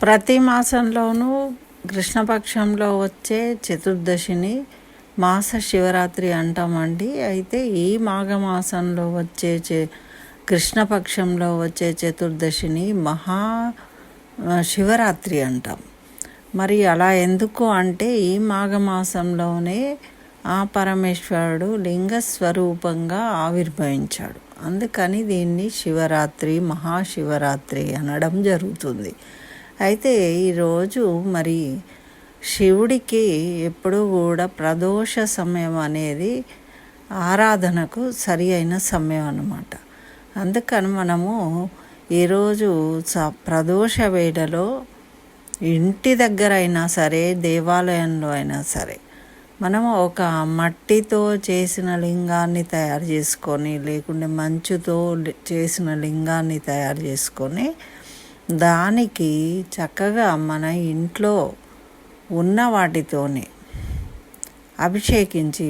ప్రతి మాసంలోనూ కృష్ణపక్షంలో వచ్చే చతుర్దశిని మాస శివరాత్రి అంటామండి. అయితే ఈ మాఘమాసంలో వచ్చే కృష్ణపక్షంలో వచ్చే చతుర్దశిని మహా శివరాత్రి అంటాం. మరి అలా ఎందుకు అంటే ఈ మాఘమాసంలోనే ఆ పరమేశ్వరుడు లింగస్వరూపంగా ఆవిర్భవించాడు. అందుకని దీన్ని శివరాత్రి, మహాశివరాత్రి అనడం జరుగుతుంది. అయితే ఈరోజు మరి శివుడికి ఎప్పుడూ కూడా ప్రదోష సమయం అనేది ఆరాధనకు సరి అయిన సమయం అన్నమాట. అందుకని మనము ఈరోజు ప్రదోష వేళలో ఇంటి దగ్గర అయినా సరే, దేవాలయంలో అయినా సరే, మనము ఒక మట్టితో చేసిన లింగాన్ని తయారు చేసుకొని, లేకుంటే మంచుతో చేసిన లింగాన్ని తయారు చేసుకొని, దానికి చక్కగా మన ఇంట్లో ఉన్న వాటితోని అభిషేకించి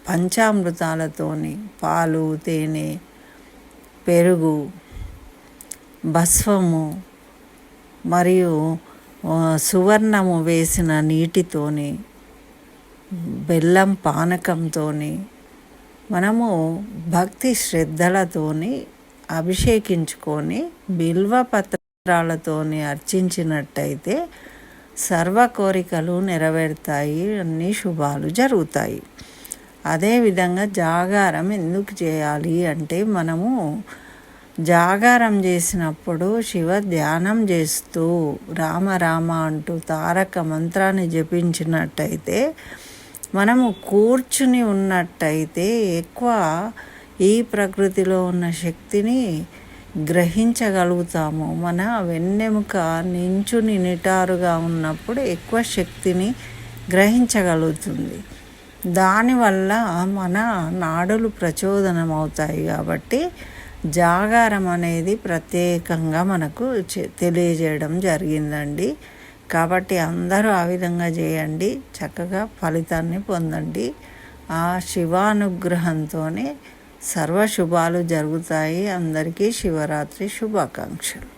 పంచామృతాలతోని పాలు, తేనె, పెరుగు, భస్వము మరియు సువర్ణము వేసిన నీటితోని, బెల్లం పానకంతో మనము భక్తి శ్రద్ధలతోని అభిషేకించుకొని బిల్వపత్రాలతోని అర్చించినట్టయితే సర్వ కోరికలు నెరవేరుతాయి, అన్ని శుభాలు జరుగుతాయి. అదేవిధంగా జాగారం ఎందుకు చేయాలి అంటే, మనము జాగారం చేసినప్పుడు శివ ధ్యానం చేస్తూ రామ రామ అంటూ తారక మంత్రాన్ని జపించినట్టయితే, మనము కూర్చుని ఉన్నట్టయితే ఎక్కువ ఈ ప్రకృతిలో ఉన్న శక్తిని గ్రహించగలుగుతాము. మన వెన్నెముక నించుని నిటారుగా ఉన్నప్పుడు ఎక్కువ శక్తిని గ్రహించగలుగుతుంది. దానివల్ల మన నాడులు ప్రచోదనం అవుతాయి. కాబట్టి జాగారం అనేది ప్రత్యేకంగా మనకు తెలియజేయడం జరిగిందండి. కాబట్టి అందరూ ఆ విధంగా చేయండి, చక్కగా ఫలితాన్ని పొందండి. ఆ శివానుగ్రహంతోనే సర్వశుభాలు జరుగుతాయి. అందరికీ శివరాత్రి శుభాకాంక్షలు.